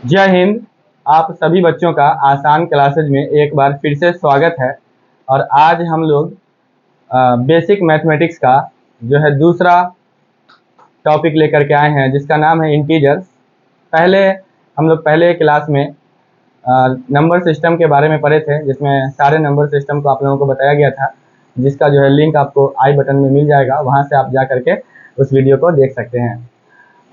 जय हिंद। आप सभी बच्चों का आसान क्लासेज में एक बार फिर से स्वागत है। और आज हम लोग बेसिक मैथमेटिक्स का जो है दूसरा टॉपिक लेकर के आए हैं, जिसका नाम है इंटीजर्स। हम लोग पहले क्लास में नंबर सिस्टम के बारे में पढ़े थे, जिसमें सारे नंबर सिस्टम को आप लोगों को बताया गया था, जिसका जो है लिंक आपको आई बटन में मिल जाएगा, वहाँ से आप जा करके उस वीडियो को देख सकते हैं।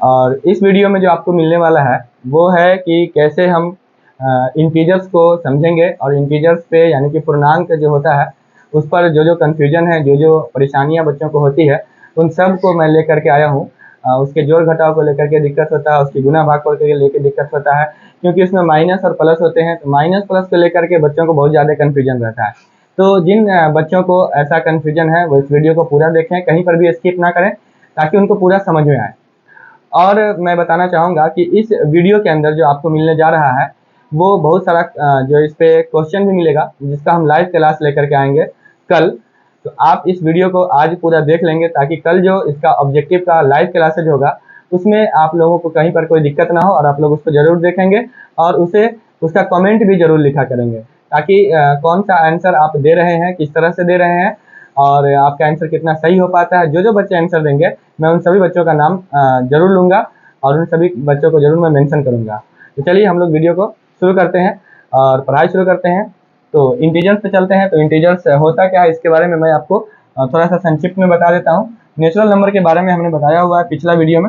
और इस वीडियो में जो आपको मिलने वाला है वो है कि कैसे हम इंटीजर्स को समझेंगे, और इंटीजर्स पे यानी कि पूर्णांक जो होता है उस पर जो कन्फ्यूजन है, जो परेशानियां बच्चों को होती है, उन सब को मैं लेकर के आया हूँ। उसके जोड़ घटाव को लेकर के दिक्कत होता है, उसकी गुना भाग को लेकर दिक्कत होता है, क्योंकि उसमें माइनस और प्लस होते हैं। तो माइनस प्लस को लेकर के बच्चों को बहुत ज़्यादा कन्फ्यूजन रहता है। तो जिन बच्चों को ऐसा कन्फ्यूजन है वो इस वीडियो को पूरा देखें, कहीं पर भी स्किप ना करें, ताकि उनको पूरा समझ में आए। और मैं बताना चाहूँगा कि इस वीडियो के अंदर जो आपको मिलने जा रहा है वो बहुत सारा जो इस पे क्वेश्चन भी मिलेगा, जिसका हम लाइव क्लास लेकर के आएंगे कल। तो आप इस वीडियो को आज पूरा देख लेंगे, ताकि कल जो इसका ऑब्जेक्टिव का लाइव क्लासेज होगा उसमें आप लोगों को कहीं पर कोई दिक्कत ना हो, और आप लोग उसको ज़रूर देखेंगे और उसका कमेंट भी ज़रूर लिखा करेंगे, ताकि कौन सा आंसर आप दे रहे हैं, किस तरह से दे रहे हैं, और आपका आंसर कितना सही हो पाता है। जो बच्चे आंसर देंगे मैं उन सभी बच्चों का नाम जरूर लूँगा, और उन सभी बच्चों को जरूर मैं मेंशन करूँगा। तो चलिए हम लोग वीडियो को शुरू करते हैं और पढ़ाई शुरू करते हैं। तो इंटीजर्स पे चलते हैं। तो इंटीजर्स होता क्या है, इसके बारे में मैं आपको थोड़ा सा संक्षिप्त में बता देता हूँ। नेचुरल नंबर के बारे में हमने बताया हुआ है पिछला वीडियो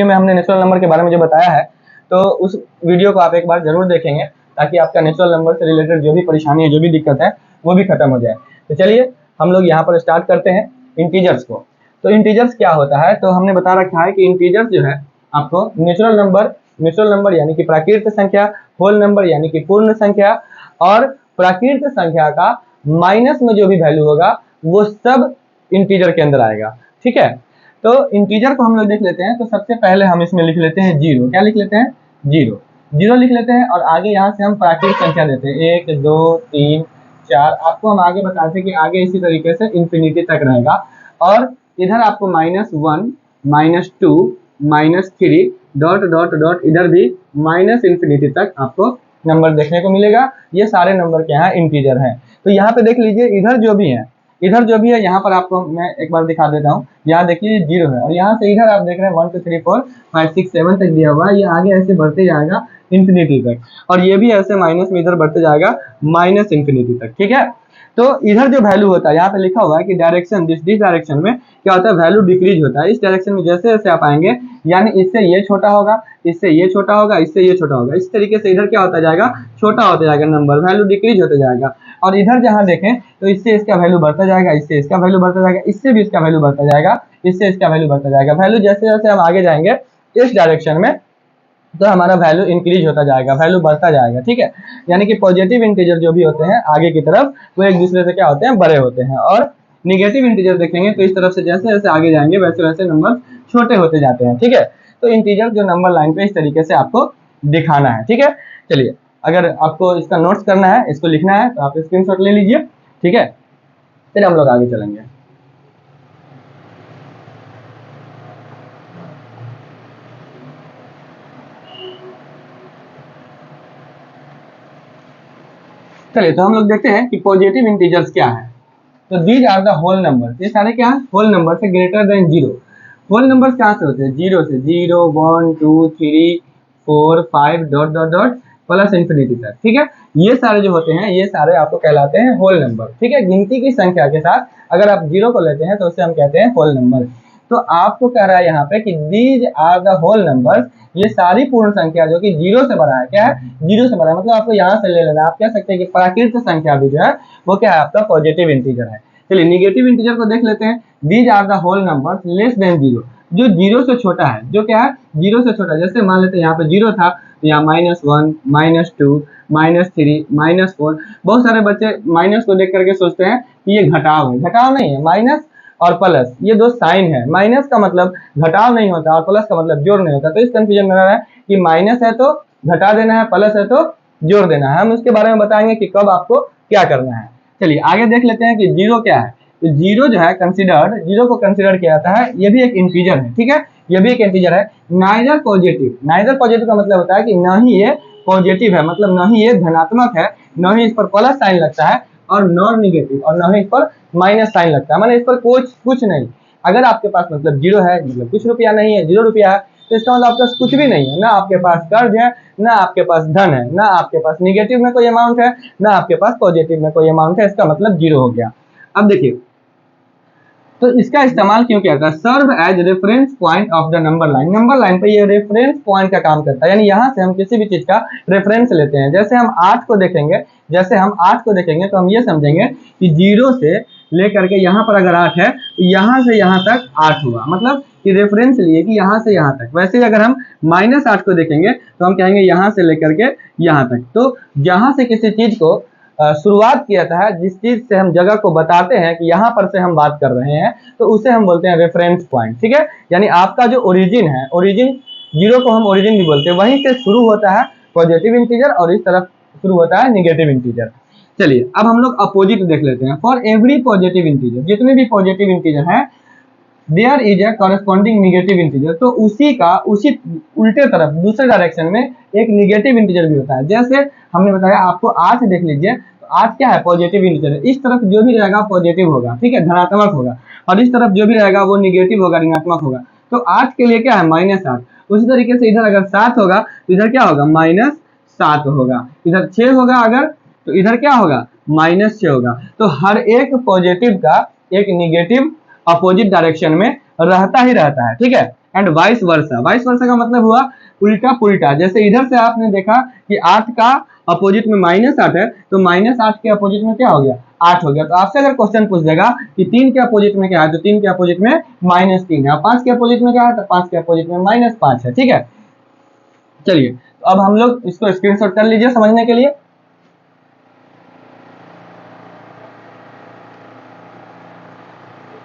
में हमने नेचुरल नंबर के बारे में जो बताया है, तो उस वीडियो को आप एक बार जरूर देखेंगे, ताकि आपका नेचुरल नंबर से रिलेटेड जो भी परेशानी है, जो भी दिक्कत है, वो भी खत्म हो जाए। तो चलिए हम लोग यहाँ पर स्टार्ट करते हैं इंटीजर्स को। तो इंटीजर्स क्या होता है, तो हमने बता रखा है कि इंटीजर्स जो है आपको नेचुरल नंबर यानी कि प्राकृत संख्या, होल नंबर यानी कि पूर्ण संख्या, और प्राकृत संख्या का माइनस में जो भी वैल्यू होगा वो सब इंटीजर के अंदर आएगा। ठीक है, तो इंटीजर को हम लोग देख लेते हैं। तो सबसे पहले हम इसमें लिख लेते हैं जीरो। क्या लिख लेते हैं? जीरो। जीरो लिख लेते हैं, और आगे यहाँ से हम प्राकृत संख्या देते हैं, 1 2 3 4। आपको हम आगे बताते हैं कि आगे इसी तरीके से इंफिनिटी तक रहेगा, और इधर आपको -1 -2 -3 डॉट डॉट डॉट, इधर भी माइनस इंफिनिटी तक आपको नंबर देखने को मिलेगा। ये सारे नंबर के यहाँ इंटीजर हैं। तो यहाँ पे देख लीजिए, इधर जो भी है यहाँ पर आपको मैं एक बार दिखा देता हूँ। यहाँ देखिए जीरो है, और यहाँ से इधर आप देख रहे हैं 1 2 3 4 5 6 7 तक दिया हुआ है। ये आगे ऐसे बढ़ते जाएगा इंफिनिटी तक, और ये भी ऐसे माइनस में इधर बढ़ते जाएगा माइनस इंफिनिटी तक। ठीक है, तो इधर जो वैल्यू होता है, यहाँ पे लिखा हुआ है कि डायरेक्शन, दिस डायरेक्शन में क्या होता है, वैल्यू डिक्रीज होता है। इस डायरेक्शन में जैसे जैसे आप आएंगे, यानी इससे ये छोटा होगा, इससे ये छोटा होगा, इससे ये छोटा होगा, इस तरीके से इधर क्या होता जाएगा, छोटा होता जाएगा नंबर, वैल्यू डिक्रीज होता जाएगा। और इधर जहाँ देखें तो इससे इसका वैल्यू बढ़ता जाएगा, इससे इसका वैल्यू बढ़ता जाएगा, इससे भी इसका वैल्यू बढ़ता जाएगा, इससे इसका वैल्यू बढ़ता जाएगा। वैल्यू जैसे जैसे हम आगे जाएंगे इस डायरेक्शन में, तो हमारा वैल्यू इंक्रीज होता जाएगा, वैल्यू बढ़ता जाएगा। ठीक है, यानी कि पॉजिटिव इंटीजर जो भी होते हैं आगे की तरफ, वो एक दूसरे से क्या होते हैं, बड़े होते हैं। और निगेटिव इंटीजर देखेंगे तो इस तरफ से जैसे जैसे आगे जाएंगे वैसे वैसे नंबर छोटे होते जाते हैं। ठीक है, तो इंटीजर जो नंबर लाइन पे इस तरीके से आपको दिखाना है। ठीक है, चलिए, अगर आपको इसका नोट्स करना है, इसको लिखना है, तो आप स्क्रीनशॉट ले लीजिए। ठीक है, फिर हम लोग आगे चलेंगे। चलिए, तो हम लोग देखते हैं कि पॉजिटिव इंटीजर्स क्या है। तो these are the whole number, ये सारे क्या है, होल नंबर से greater than zero. Whole numbers कहाँ से होते हैं, जीरो से, 0 1 2 3 4 5 dot dot dot plus infinity तक। ठीक है, ये सारे जो होते हैं, ये सारे आपको कहलाते हैं होल नंबर। ठीक है, गिनती की संख्या के साथ अगर आप जीरो को लेते हैं तो उसे हम कहते हैं होल नंबर। तो आपको कह रहा है यहाँ पे कि these are the whole numbers, ये सारी पूर्ण संख्या जो कि जीरो से बड़ा है। क्या है, जीरो से बड़ा है, मतलब आपको यहाँ से ले लेना है। आप कह सकते हैं कि प्राकृत संख्या भी जो है वो क्या है, आपका पॉजिटिव इंटीजर है। चलिए, निगेटिव इंटीजर को देख लेते हैं। These are the whole numbers less than zero, जो जीरो से छोटा है, जो क्या है, जीरो से छोटा। जैसे मान लेते हैं यहाँ पे जीरो था, तो यहाँ -1 -2 -3 -4। बहुत सारे बच्चे माइनस को देख करके सोचते हैं कि ये घटाव है। घटाव नहीं है, माइनस और प्लस ये दो साइन है। माइनस का मतलब घटाव नहीं होता, और प्लस का मतलब जोड़ नहीं होता। तो इस कंफ्यूजन में रहा है कि माइनस है तो घटा देना है, प्लस है तो जोड़ देना है। हम उसके बारे में बताएंगे कि कब आपको क्या करना है। चलिए आगे देख लेते हैं कि जीरो क्या है। तो जीरो जो है कंसिडर्ड, जीरो को कंसिडर किया जाता है, ये भी एक इंटीजर है, ठीक है, ये भी एक इंटीजर है। नाइदर पॉजिटिव, नाइदर पॉजिटिव का मतलब होता है कि ना ही ये पॉजिटिव है, मतलब ना ही ये धनात्मक है, ना ही इस पर प्लस साइन लगता है, और नॉन निगेटिव, और ना ही इस पर माइनस साइन लगता है, मतलब इस पर कुछ नहीं। अगर आपके पास मतलब जीरो है, मतलब कुछ रुपया नहीं है, 0 रुपया है, तो इसका मतलब आपके पास कुछ भी नहीं है, ना आपके पास कर्ज है, ना आपके पास धन है, ना आपके पास निगेटिव में कोई अमाउंट है, ना आपके पास पॉजिटिव में कोई अमाउंट है, इसका मतलब जीरो हो गया। अब देखिए, तो इसका इस्तेमाल क्यों किया जाता है? Serve as reference point of the number line, number line पे ये रेफरेंस पॉइंट का काम करता है, यानी यहाँ से हम किसी भी चीज का रेफरेंस लेते हैं। जैसे हम 8 को देखेंगे, जैसे हम 8 को देखेंगे तो हम ये समझेंगे कि 0 से लेकर के यहाँ पर अगर 8 है तो यहाँ से यहाँ तक 8 हुआ, मतलब कि रेफरेंस लिए कि यहाँ से यहाँ तक। वैसे ही अगर हम -8 को देखेंगे तो हम कहेंगे यहाँ से लेकर के यहाँ तक। तो जहाँ से किसी चीज को शुरुआत किया था, जिस चीज से हम जगह को बताते हैं कि यहाँ पर से हम बात कर रहे हैं, तो उसे हम बोलते हैं रेफरेंस पॉइंट, ठीक है। यानी आपका जो ओरिजिन है, ओरिजिन, जीरो को हम ओरिजिन भी बोलते हैं, वहीं से शुरू होता है पॉजिटिव इंटीजर और इस तरफ शुरू होता है निगेटिव इंटीजर। चलिए अब हम लोग अपोजिट देख लेते हैं। फॉर एवरी पॉजिटिव इंटीजर, जितने भी पॉजिटिव इंटीजर हैं, there is a corresponding negative integer, तो उसी उल्टे तरफ दूसरे डायरेक्शन में एक निगेटिव इंटीजर भी होता है। जैसे हमने बताया आपको 8 देख लीजिए, तो 8 क्या है? पॉजिटिव इंटीजर है। इस तरफ जो भी रहेगा पॉजिटिव होगा, ठीक है, धनात्मक होगा, और इस तरफ जो भी रहेगा वो निगेटिव होगा, ऋणात्मक होगा। तो 8 के लिए क्या है? -8। उसी तरीके से इधर अगर 7 होगा तो इधर क्या होगा? -7 होगा। इधर 6 होगा अगर, तो इधर क्या होगा? -6 होगा। तो हर एक पॉजिटिव का एक निगेटिव अपोजिट डायरेक्शन में रहता ही रहता है, ठीक है। And vice versa, vice versa का मतलब हुआ उल्टा पुल्टा। जैसे इधर से आपने देखा कि 8 का अपोजिट में -8 है, तो -8 के अपोजिट में क्या हो गया? 8 हो गया। तो आपसे अगर क्वेश्चन पूछ देगा कि 3 के अपोजिट में क्या है, तो 3 के अपोजिट में -3 है, 5 के अपोजिट में क्या है, तो 5 के अपोजिट में -5 है, ठीक है। चलिए तो अब हम लोग इसको स्क्रीनशॉट कर लीजिए समझने के लिए।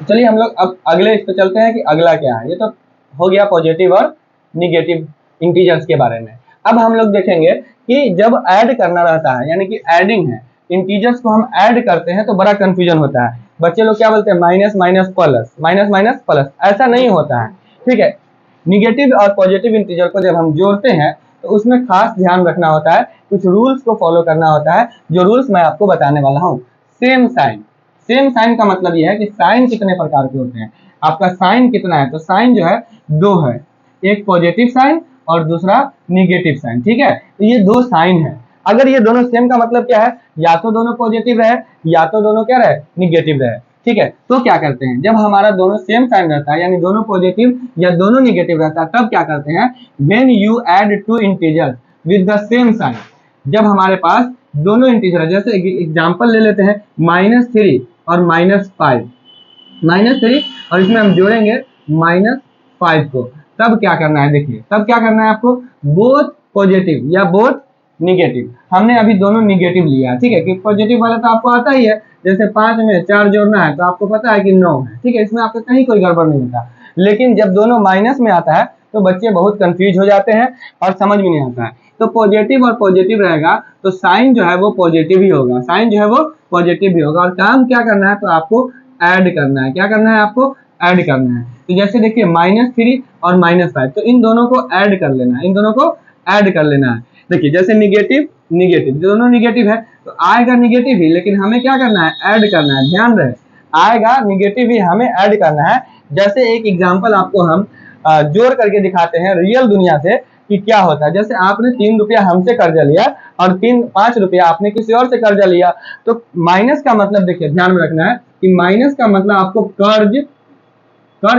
चलिए हम लोग अब अगले इस पे चलते हैं कि अगला क्या है। ये तो हो गया पॉजिटिव और निगेटिव इंटीजर्स के बारे में। अब हम लोग देखेंगे कि जब ऐड करना रहता है, यानी कि एडिंग है, इंटीजर्स को हम ऐड करते हैं तो बड़ा कंफ्यूजन होता है। बच्चे लोग क्या बोलते हैं? Minus minus plus, minus minus plus, ऐसा नहीं होता है, ठीक है। निगेटिव और पॉजिटिव इंटीजर को जब हम जोड़ते हैं तो उसमें खास ध्यान रखना होता है, कुछ रूल्स को फॉलो करना होता है, जो रूल्स मैं आपको बताने वाला हूँ। सेम साइन, सेम साइन का मतलब यह है कि साइन कितने प्रकार के होते हैं, आपका साइन कितना है, तो साइन जो है 2 है, एक पॉजिटिव साइन और दूसरा निगेटिव साइन, ठीक है। तो ये 2 साइन है। अगर ये दोनों सेम का मतलब क्या है? या तो दोनों पॉजिटिव रहे या तो दोनों क्या रहे? निगेटिव रहे, ठीक है। तो क्या करते हैं, जब हमारा दोनों सेम साइन रहता है, यानी दोनों पॉजिटिव या दोनों निगेटिव रहता है, तब क्या करते हैं? When you add 2 integers with the same sign, जब हमारे पास दोनों इंटीजर है, जैसे एग्जांपल ले लेते हैं -3 और -5, -3 और इसमें हम जोड़ेंगे -5 को, तब क्या करना है? देखिए तब क्या करना है आपको? बोथ पॉजिटिव या बोथ निगेटिव, हमने अभी दोनों निगेटिव लिया, ठीक है, कि पॉजिटिव वाला तो आपको आता ही है। जैसे 5 में 4 जोड़ना है तो आपको पता है कि 9 है, ठीक है, इसमें आपका कहीं कोई गड़बड़ नहीं होता। लेकिन जब दोनों माइनस में आता है तो बच्चे बहुत कंफ्यूज हो जाते हैं और समझ में नहीं आता है। तो पॉजिटिव और पॉजिटिव रहेगा तो साइन जो है वो पॉजिटिव ही होगा, साइन जो है वो पॉजिटिव ही होगा। और काम क्या करना है? तो आपको ऐड करना है। क्या करना है? आपको ऐड करना है। तो जैसे देखिए -3 और -5, तो इन दोनों को ऐड कर लेना है, इन दोनों को ऐड कर लेना है। देखिए जैसे निगेटिव निगेटिव, दोनों निगेटिव है तो आएगा निगेटिव ही, लेकिन हमें क्या करना है? ऐड करना है। ध्यान रहे, आएगा निगेटिव ही, हमें ऐड करना है। जैसे एक एग्जांपल आपको हम जोड़ करके दिखाते हैं रियल दुनिया से कि क्या होता है। जैसे आपने 3 रुपया हमसे कर्जा लिया और 5 रुपया आपने किसी और से कर्जा लिया, तो माइनस का मतलब देखिए ध्यान में रखना है कि माइनस का मतलब आपको कर्ज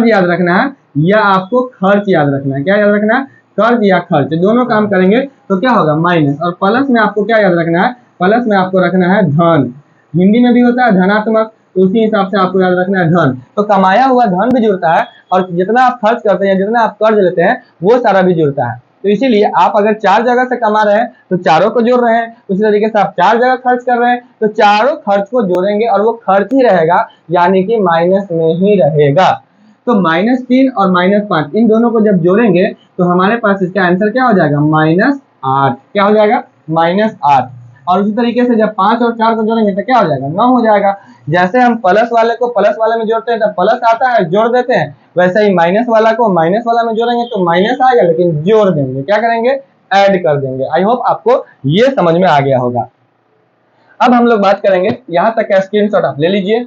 याद रखना है या आपको खर्च याद रखना है। क्या याद रखना है? कर्ज या खर्च, दोनों काम करेंगे तो क्या होगा? माइनस। और प्लस में आपको क्या याद रखना है? प्लस में आपको रखना है धन। हिंदी में भी होता है धनात्मक, तो उसी हिसाब से आपको याद रखना है धन। तो कमाया हुआ धन भी जुड़ता है और जितना आप खर्च करते हैं, जितना आप कर्ज लेते हैं, वो सारा भी जुड़ता है। तो इसीलिए आप अगर 4 जगह से कमा रहे हैं तो चारों को जोड़ रहे हैं, उसी तरीके से आप 4 जगह खर्च कर रहे हैं तो चारों खर्च को जोड़ेंगे और वो खर्च ही रहेगा, यानी कि माइनस में ही रहेगा। तो -3 और -5 इन दोनों को जब जोड़ेंगे तो हमारे पास इसका आंसर क्या हो जाएगा? -8। क्या हो जाएगा? -8। और उसी तरीके से जब 5 और 4 को जोड़ेंगे तो क्या हो जाएगा, 9 हो जाएगा। जैसे हम प्लस वाले को प्लस वाले में जोड़ते हैं तो प्लस आता है, जोड़ देते हैं, वैसे ही माइनस वाला को माइनस वाला में जोड़ेंगे तो माइनस आएगा, लेकिन जोड़ देंगे, क्या करेंगे, ऐड कर देंगे। आई होप आपको ये समझ में आ गया होगा। अब हम लोग बात करेंगे, यहां तक का स्क्रीनशॉट आप ले लीजिए।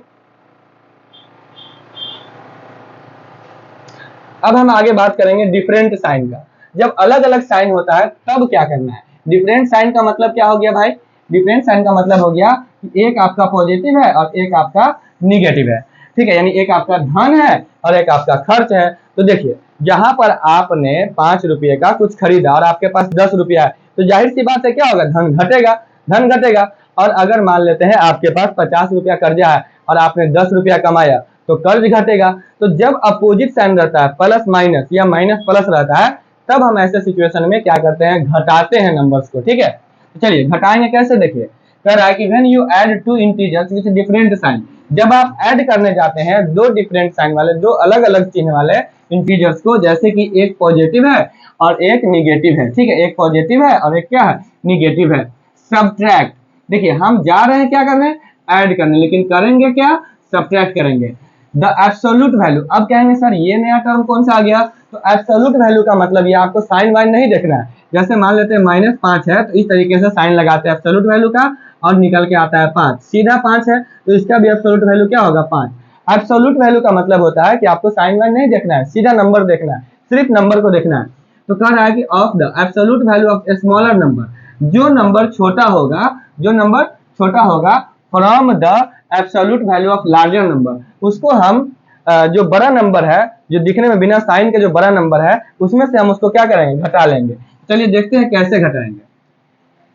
अब हम आगे बात करेंगे डिफरेंट साइन का। जब अलग अलग साइन होता है तब क्या करना है। डिफरेंट साइन का मतलब क्या हो गया भाई, डिफरेंट साइन का मतलब हो गया कि एक आपका पॉजिटिव है और एक आपका निगेटिव है, ठीक है, यानी एक आपका धन है और एक आपका खर्च है। तो देखिए जहां पर आपने 5 रुपये का कुछ खरीदा और आपके पास 10 रुपया है, तो जाहिर सी बात है क्या होगा, धन घटेगा, धन घटेगा। और अगर मान लेते हैं आपके पास 50 रुपया कर्जा है और आपने 10 रुपया कमाया, तो कर्ज घटेगा। तो जब अपोजिट साइन रहता है, प्लस माइनस या माइनस प्लस रहता है, तब हम ऐसे सिचुएशन में क्या करते हैं, घटाते हैं नंबर्स को, ठीक है। तो चलिए घटाएंगे कैसे, देखिए कह रहा है कि when you add two integers with different sign, जब आप ऐड करने जाते हैं दो डिफरेंट साइन वाले, दो अलग अलग चिन्ह वाले इंटीजर्स को, जैसे कि एक पॉजिटिव है और एक निगेटिव है, ठीक है, एक पॉजिटिव है और एक क्या है, निगेटिव है। सब्ट्रैक्ट, देखिए हम जा रहे हैं क्या करने, ऐड करने, लेकिन करेंगे क्या, सब्ट्रैक्ट करेंगे। द एब्सोल्यूट वैल्यू, अब कहेंगे सर ये नया टर्म कौन सा आ गया, तो एब्सोल्यूट वैल्यू का मतलब ये आपको साइन वाइन नहीं देखना है। जैसे मान लेते हैं -5 है तो इस तरीके से साइन लगाते हैं एब्सोल्यूट वैल्यू का और निकल के आता है 5, सीधा 5 है तो इसका भी एब्सोल्यूट वैल्यू क्या होगा, 5। एब्सोल्यूट वैल्यू का मतलब होता है कि आपको साइन वाइन नहीं देखना है, सीधा नंबर देखना है, सिर्फ नंबर को देखना है। तो कह रहा है कि of the absolute value of a smaller number, जो नंबर छोटा होगा, जो नंबर छोटा होगा from the absolute value of larger number, उसको हम जो बड़ा नंबर है, जो दिखने में बिना साइन के जो बड़ा नंबर है, उसमें से हम उसको क्या करेंगे, घटा लेंगे। चलिए देखते हैं कैसे घटाएंगे।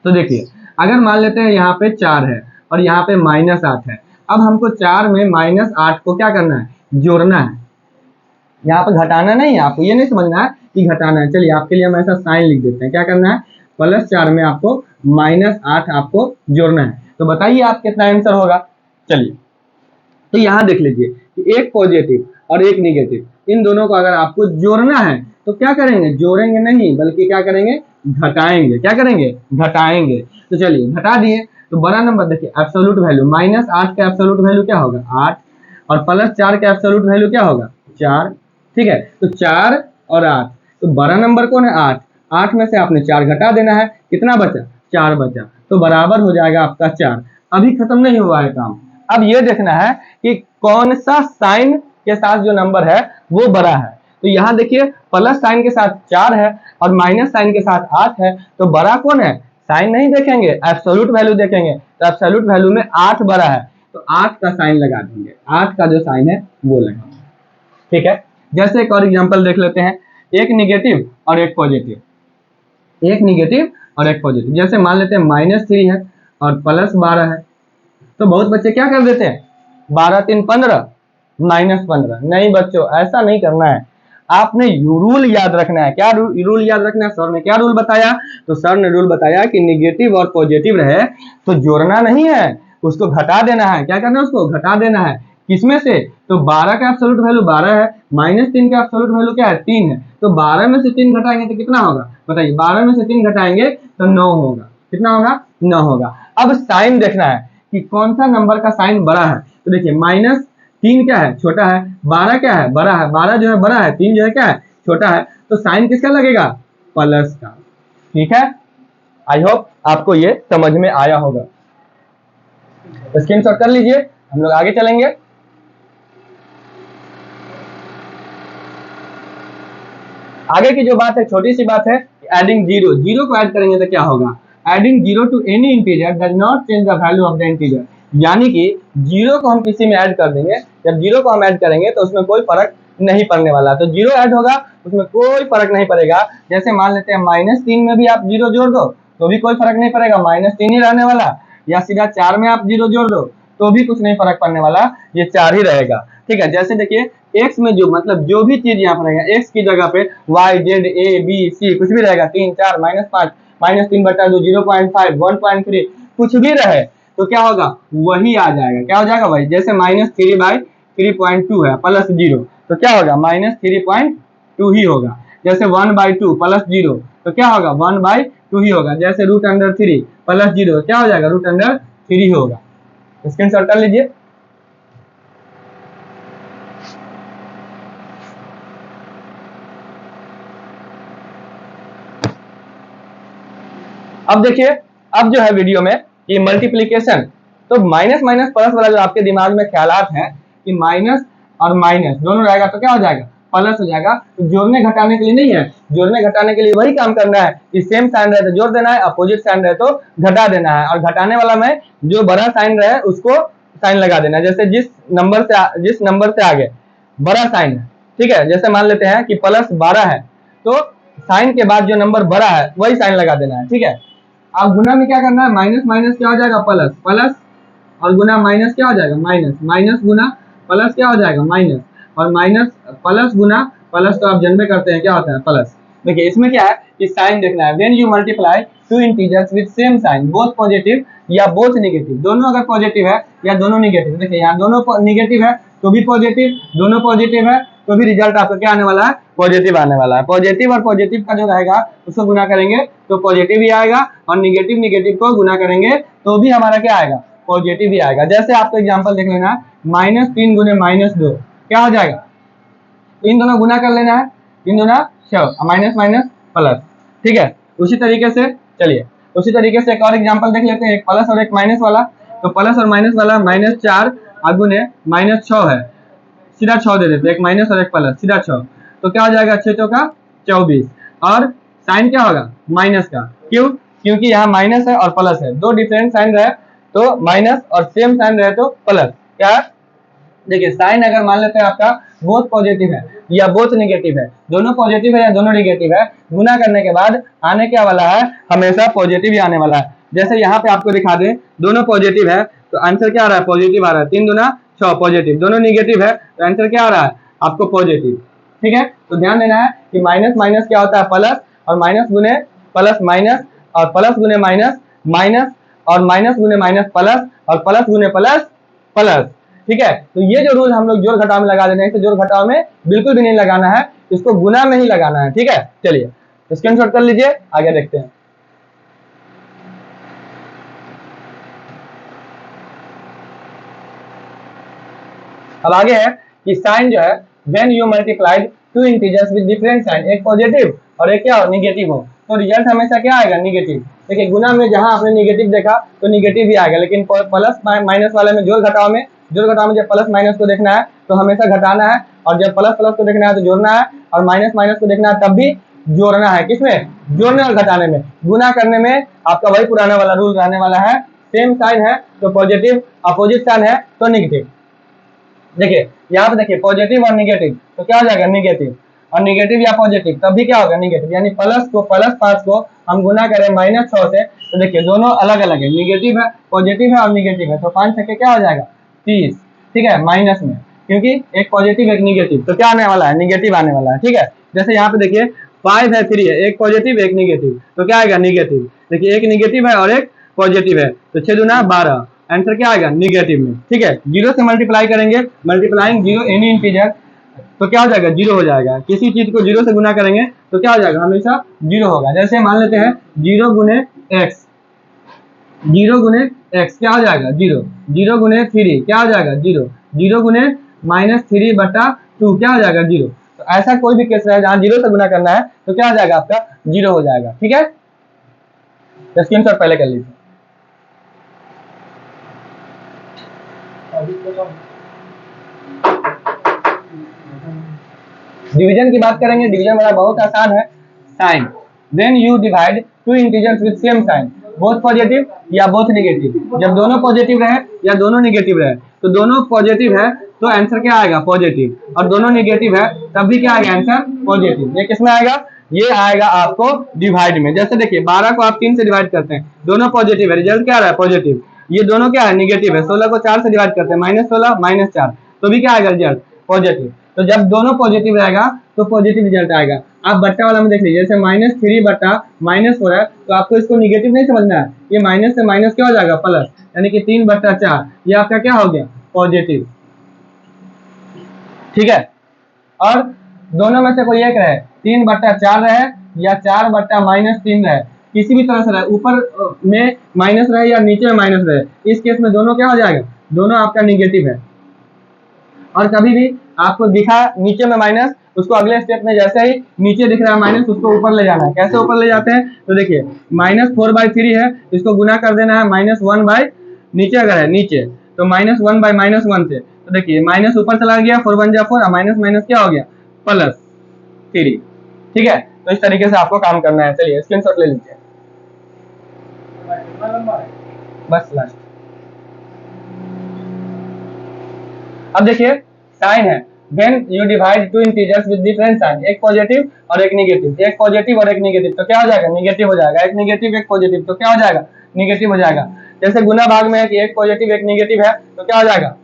तो देखिए अगर मान लेते हैं यहाँ पे 4 है और यहाँ पे -8 है, अब हमको 4 में -8 को क्या करना है, जोड़ना है। यहाँ पे घटाना नहीं है, आपको ये नहीं समझना है कि घटाना है। चलिए आपके लिए हम ऐसा साइन लिख देते हैं, क्या करना है, +4 में आपको -8 आपको जोड़ना है। तो बताइए आप कितना आंसर होगा। चलिए तो यहाँ देख लीजिए कि एक पॉजिटिव और एक निगेटिव, इन दोनों को अगर आपको जोड़ना है तो क्या करेंगे, जोड़ेंगे नहीं बल्कि क्या करेंगे, घटाएंगे। क्या करेंगे, घटाएंगे। तो चलिए घटा दिए, तो बड़ा नंबर देखिए एब्सोल्यूट वैल्यू -8 का एब्सोल्यूट वैल्यू क्या होगा, 8, और +4 का एब्सोल्यूट वैल्यू क्या होगा, 4, ठीक है। तो 4 और 8, तो बड़ा नंबर कौन है, 8, 8 में से आपने 4 घटा देना है, कितना बचा, 4 बचा, तो बराबर हो जाएगा आपका 4। अभी खत्म नहीं हुआ है काम, अब ये देखना है कि कौन सा साइन के साथ जो नंबर है वो बड़ा है। तो यहाँ देखिए प्लस साइन के साथ 4 है और माइनस साइन के साथ 8 है, तो बड़ा कौन है, साइन नहीं देखेंगे, एब्सोल्यूट वैल्यू देखेंगे। तो एब्सोल्यूट वैल्यू में 8 बड़ा है, तो 8 का साइन लगा देंगे, 8 का जो साइन है वो लगाएंगे, ठीक है। जैसे एक और एग्जांपल देख लेते हैं, एक निगेटिव और एक पॉजिटिव, एक निगेटिव और एक पॉजिटिव। जैसे मान लेते हैं -3 है और +12 है, तो बहुत बच्चे क्या कर देते हैं, 12 3 15 -15। नहीं बच्चों ऐसा नहीं करना है, आपने रूल याद रखना है। क्या रूल याद रखना है, सर ने क्या रूल बताया, तो सर ने रूल बताया कि निगेटिव और पॉजिटिव रहे तो जोड़ना नहीं है, उसको घटा देना है। क्या करना है, उसको घटा देना है। किसमें से, तो 12 का एब्सोल्यूट वैल्यू 12 है, -3 का एब्सोल्यूट वैल्यू क्या है, 3 है, तो 12 में से 3 घटाएंगे तो कितना होगा, बताइए, 12 में से 3 घटाएंगे तो 9 होगा, कितना होगा, 9 होगा। अब साइन देखना है कि कौन सा नंबर का साइन बड़ा है। तो देखिए -3 क्या है, छोटा है, 12 क्या है, बड़ा है, 12 जो है बड़ा है, 3 जो है क्या है, छोटा है, तो साइन किसका लगेगा, प्लस का, ठीक है। आई होप आपको ये समझ में आया होगा, स्क्रीनशॉट कर लीजिए, हम लोग आगे चलेंगे। आगे की जो बात है, छोटी सी बात है, एडिंग जीरो, जीरो को ऐड करेंगे तो क्या होगा, adding zero to any integer does not change the value of the integer, यानी कि जीरो को हम किसी में ऐड कर देंगे, जब जीरो को हम ऐड करेंगे तो उसमें कोई फर्क नहीं पड़ने वाला। तो जीरो ऐड होगा उसमें कोई फर्क नहीं पड़ेगा। जैसे मान लेते हैं -3 में भी आप जीरो जोड़ दो तो भी कोई फर्क नहीं पड़ेगा, -3 ही रहने वाला, या सीधा 4 में आप जीरो जोड़ दो तो भी कुछ नहीं फर्क पड़ने वाला, ये 4 ही रहेगा, ठीक है। जैसे देखिए x में जो मतलब जो भी चीज यहाँ पर रहेगा, x की जगह पे y z a b c कुछ भी रहेगा, 3 4 -5 -3/2 0.5 1.3 कुछ भी रहे तो क्या होगा, वही आ जाएगा। क्या हो जाएगा भाई, जैसे -3/3.2 है +0 तो क्या होगा, -3.2 ही होगा। जैसे 1/2 +0 तो क्या होगा 1/2 ही होगा। जैसे √3 प्लस 0 क्या हो जाएगा √3 होगा। स्क्रीनशॉट कर लीजिए। अब देखिए, अब जो है वीडियो में ये मल्टीप्लीकेशन, तो माइनस माइनस प्लस वाला जो आपके दिमाग में ख्यालात है कि माइनस और माइनस दोनों रहेगा तो क्या हो जाएगा प्लस हो जाएगा। तो जोड़ने घटाने के लिए नहीं है, जोड़ने घटाने के लिए वही काम करना है कि सेम साइन रहे तो जोड़ देना है, अपोजिट साइन रहे तो घटा देना है। और घटाने वाला में जो बड़ा साइन रहे उसको साइन लगा देना है। जैसे जिस नंबर से आगे बड़ा साइन है, ठीक है, जैसे मान लेते हैं कि +12 है, तो साइन के बाद जो नंबर बड़ा है वही साइन लगा देना है, ठीक है। अब गुना में क्या करना है, माइनस माइनस क्या हो जाएगा प्लस, प्लस और गुना माइनस क्या हो जाएगा माइनस, माइनस गुना प्लस क्या हो जाएगा माइनस, और माइनस प्लस गुना प्लस तो आप जानते करते हैं क्या होता है प्लस। देखिए इसमें क्या है कि साइन देखना है। When you multiply two integers with same sign both positive या बोथ निगेटिव, दोनों अगर पॉजिटिव है या दोनों निगेटिव, देखिए यहाँ दोनों निगेटिव है तो भी पॉजिटिव, दोनों पॉजिटिव है तो भी रिजल्ट आपका क्या आने वाला है पॉजिटिव आने वाला है। पॉजिटिव और पॉजिटिव का जो रहेगा उसको गुना करेंगे तो पॉजिटिव ही आएगा, और निगेटिव निगेटिव को गुना करेंगे तो भी हमारा क्या आएगा पॉजिटिव ही आएगा। जैसे आपको एग्जांपल देख लेना है, -3 गुने -2 क्या हो जाएगा, इन दोनों गुना कर लेना है, 3 दूना 6, माइनस माइनस प्लस, ठीक है। उसी तरीके से चलिए उसी तरीके से एक और एग्जांपल देख लेते हैं, एक प्लस और एक माइनस वाला। तो प्लस और माइनस वाला -4 गुने -6 है, सीधा 6 दे देते, एक माइनस और एक प्लस, सीधा 6, तो क्या हो जाएगा 6 चौका 24। और साइन क्या होगा माइनस का, क्यों, क्योंकि यहाँ माइनस है और प्लस है, दो डिफरेंट साइन रहे तो माइनस और सेम साइन रहे तो प्लस। क्या देखिए साइन अगर मान लेते हैं आपका बोथ पॉजिटिव है या बोथ निगेटिव है, दोनों पॉजिटिव है या दोनों निगेटिव है, गुना करने के बाद आने क्या वाला है हमेशा पॉजिटिव ही आने वाला है। जैसे यहाँ पे आपको दिखा दें दोनों पॉजिटिव है तो आंसर क्या आ रहा है पॉजिटिव आ रहा है, 3 दूना 6 पॉजिटिव, दोनों निगेटिव है तो आंसर क्या आ रहा है आपको पॉजिटिव, ठीक है। तो ध्यान देना है कि माइनस माइनस क्या होता है प्लस, और माइनस गुने प्लस माइनस, और प्लस गुने माइनस माइनस, और माइनस गुने माइनस प्लस, और प्लस गुने प्लस प्लस, ठीक है। तो ये जो रूल हम लोग जोड़ घटाव में लगा देते हैं, इसे जोड़ घटाव में बिल्कुल भी नहीं लगाना है, इसको गुना में ही लगाना है, ठीक है। चलिए स्क्रीनशॉट कर लीजिए, आगे देखते हैं। अब आगे है कि साइन जो है when you multiplied two integers with different sign, एक पॉजिटिव और एक क्या हो निगेटिव हो, तो रिजल्ट हमेशा क्या आएगा निगेटिव। देखिए गुना में जहां आपने निगेटिव देखा तो निगेटिव ही आएगा, लेकिन प्लस माइनस वाले में जोड़ घटाव में जब प्लस माइनस को देखना है तो हमेशा घटाना है, और जब प्लस प्लस को देखना है तो जोड़ना है, और माइनस माइनस को देखना है तब भी जोड़ना है। किसमें, जोड़ने और घटाने में। गुना करने में आपका वही पुराना वाला रूल रहने वाला है, सेम साइन है तो पॉजिटिव, अपोजिट साइन है तो निगेटिव। देखिए यहाँ पे देखिए पॉजिटिव और निगेटिव तो क्या हो जाएगा निगेटिव, और निगेटिव या पॉजिटिव तब भी क्या होगा निगेटिव, यानी प्लस 5 को हम गुना करें -6 से तो देखिए दोनों अलग अलग है, निगेटिव है पॉजिटिव है और निगेटिव है, तो 5 छक्के क्या हो जाएगा 30, ठीक है, माइनस में, क्योंकि एक पॉजिटिव एक निगेटिव तो क्या आने वाला है निगेटिव आने वाला है, ठीक है। जैसे यहाँ पे देखिए 5 है 3 है, एक पॉजिटिव एक निगेटिव तो क्या आएगा निगेटिव। देखिए एक निगेटिव है और एक पॉजिटिव है तो 6 दूना 12, आंसर क्या आएगा निगेटिव में, ठीक है। 0 से मल्टीप्लाई करेंगे, मल्टीप्लाइंग 0 एनी इंटीजर तो क्या हो जाएगा 0 हो जाएगा। किसी चीज को 0 से गुना करेंगे तो क्या हो जाएगा हमेशा 0 होगा। जैसे मान लेते हैं 0 गुने x, 0 गुने x क्या हो जाएगा 0, 0 गुने 3 क्या हो जाएगा 0, 0 गुने -3/2 क्या हो जाएगा 0। तो ऐसा कोई भी केस है जहां 0 से गुना करना है तो क्या हो जाएगा आपका 0 हो जाएगा, ठीक है। स्क्रीनशॉट पहले कर लीजिए। डिवीजन की बात करेंगे, डिवीजन वाला बहुत आसान है। Sign when you divide two integers with same sign both positive या बोथ निगेटिव, जब दोनों पॉजिटिव रहे या दोनों निगेटिव रहे, तो दोनों पॉजिटिव है तो आंसर क्या आएगा पॉजिटिव, और दोनों निगेटिव है तब भी क्या आएगा आंसर पॉजिटिव। ये किसमें आएगा, ये आएगा आपको डिवाइड में। जैसे देखिए 12 को आप 3 से डिवाइड करते हैं, दोनों पॉजिटिव है, रिजल्ट क्या आ रहा है पॉजिटिव। ये दोनों क्या है निगेटिव है, 16 को 4 से डिवाइड करते हैं, -16 -4 तो भी क्या आएगा रिजल्ट पॉजिटिव। तो जब दोनों पॉजिटिव रहेगा तो पॉजिटिव रिजल्ट आएगा। आप बट्टा वाला में देख लीजिए, जैसे -3/-4 है तो आपको इसको निगेटिव नहीं समझना है, ये माइनस से माइनस क्या हो जाएगा प्लस, यानी कि 3/4 ये आपका क्या हो गया पॉजिटिव, ठीक है। और दोनों में से कोई एक रहे, 3/4 रहे या 4/-3 रहे, किसी भी तरह से रहे, ऊपर में माइनस रहे या नीचे में माइनस रहे, इस केस में दोनों क्या हो जाएगा, दोनों आपका निगेटिव है। और कभी भी आपको दिखा नीचे में माइनस, उसको अगले स्टेप में जैसे ही नीचे दिख रहा है माइनस, उसको ऊपर ले जाना है। कैसे ऊपर ले जाते हैं, तो देखिए -4/3 है, इसको गुना कर देना है -1 नीचे अगर है नीचे तो -1 से, तो देखिए माइनस ऊपर चला गया, 4 1 जा 4, माइनस माइनस क्या हो गया, +3। ठीक है, तो इस तरीके से आपको काम करना है। चलिए स्क्रीनशॉट ले लीजिए, बस लास्ट। अब देखिए साइन है, when you divide two integers with different sign, एक पॉजिटिव और एक निगेटिव, एक पॉजिटिव और एक निगेटिव, तो क्या हो जाएगा, निगेटिव हो जाएगा। एक निगेटिव एक पॉजिटिव, तो क्या हो जाएगा, निगेटिव हो जाएगा। जैसे गुना भाग में है कि एक पॉजिटिव एक निगेटिव है, तो क्या हो जाएगा,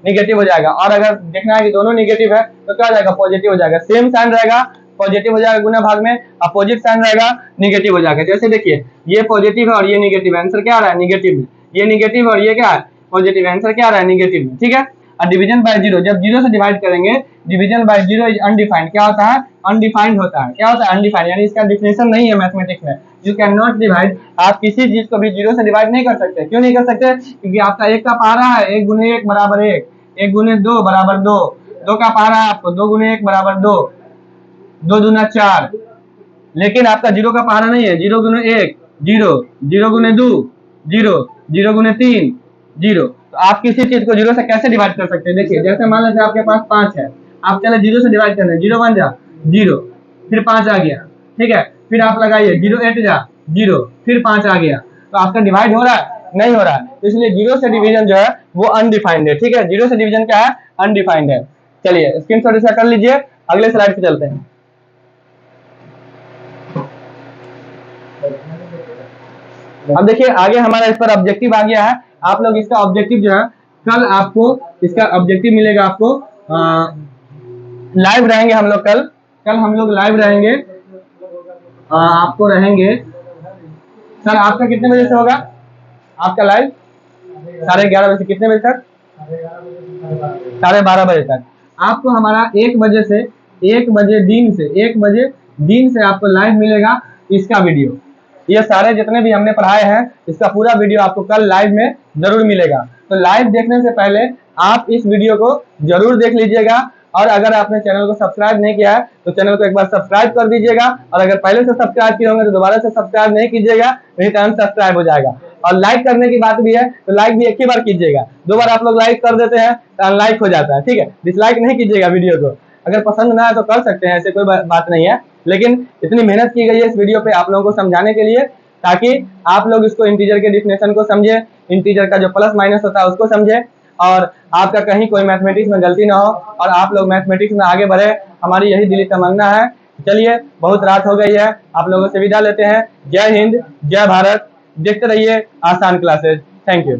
निगेटिव हो जाएगा। और अगर देखना है कि दोनों निगेटिव है, तो क्या हो जाएगा, पॉजिटिव हो जाएगा। सेम साइन रहेगा, पॉजिटिव हो जाएगा गुना भाग में, अपोजिट साइन रहेगा, निगेटिव हो जाएगा। जैसे देखिए ये पॉजिटिव है और ये निगेटिव है, आंसर क्या आ रहा है, निगेटिव में। ये निगेटिव और ये क्या है, पॉजिटिव, आंसर क्या आ रहा है, निगेटिव में। ठीक है, और डिवीजन बाय जीरो, जब जीरो से डिवाइड करेंगे, division by zero is undefined, क्या होता है, अनडिफाइंड होता है। क्या होता है, अनडिफाइंड, यानी इसका डिफिनेशन नहीं है मैथमेटिक्स में। यू कैन नॉट डिवाइड, आप किसी चीज को भी जीरो से डिवाइड नहीं कर सकते। क्यों नहीं कर सकते, क्योंकि आपका एक का पारा है 1 गुने 1 बराबर 1, 1 गुने 2 बराबर 2, 2 का पारा है आपको 2 गुने 1 बराबर 2, 2 दूना 4, लेकिन आपका जीरो का पारा नहीं है, 0 गुने 1 0, 0 गुने 2 0, 0 गुने 3 0। तो आप किसी चीज को जीरो से कैसे डिवाइड कर सकते हैं, देखिए जैसे मान लेते हैं आपके पास 5 है, आप चले जीरो से डिवाइड कर रहे हैं, 0 1 जा 0, फिर 5 आ गया, ठीक है, फिर आप लगाइए 0 8 जा 0, फिर 5 आ गया, तो आपका डिवाइड हो रहा है, नहीं हो रहा है। तो इसलिए जीरो से डिवीजन जो है वो अनडिफाइंड है। ठीक है, जीरो से डिवीजन क्या है, अनडिफाइंड है। चलिए स्क्रीनशॉट इसका कर लीजिए, अगले स्लाइड पे चलते हैं। अब देखिए आगे हमारा इस पर ऑब्जेक्टिव आ गया है। आप लोग इसका ऑब्जेक्टिव जो है कल आपको इसका ऑब्जेक्टिव मिलेगा आपको, लाइव रहेंगे हम लोग कल हम लोग लाइव रहेंगे। आपको रहेंगे सर, आपका कितने बजे से होगा आपका लाइव, 11:30 बजे से कितने बजे तक, 12:30 बजे तक। आपको हमारा 1 बजे से 1 बजे दिन से आपको लाइव मिलेगा इसका वीडियो। ये सारे जितने भी हमने पढ़ाए हैं इसका पूरा वीडियो आपको कल लाइव में जरूर मिलेगा। तो लाइव देखने से पहले आप इस वीडियो को जरूर देख लीजिएगा, और अगर आपने चैनल को सब्सक्राइब नहीं किया है तो चैनल को एक बार सब्सक्राइब कर दीजिएगा, और अगर पहले से सब्सक्राइब किए होंगे तो दोबारा से सब्सक्राइब नहीं कीजिएगा, नहीं तो अनसब्सक्राइब हो जाएगा। और लाइक करने की बात भी है तो लाइक भी एक ही बार कीजिएगा, 2 बार आप लोग लाइक कर देते हैं तो अनलाइक हो जाता है। ठीक है, डिसलाइक नहीं कीजिएगा वीडियो को, अगर पसंद ना है तो कर सकते हैं, ऐसे कोई बात नहीं है, लेकिन इतनी मेहनत की गई है इस वीडियो पे आप लोगों को समझाने के लिए, ताकि आप लोग इसको इंटीजर के डिफिनेशन को समझे, इंटीजर का जो प्लस माइनस होता है उसको समझे, और आपका कहीं कोई मैथमेटिक्स में गलती ना हो और आप लोग मैथमेटिक्स में आगे बढ़े, हमारी यही दिली तमन्ना है। चलिए बहुत रात हो गई है, आप लोगों से विदा लेते हैं। जय हिंद, जय भारत, देखते रहिए आसान क्लासेज। Thank you.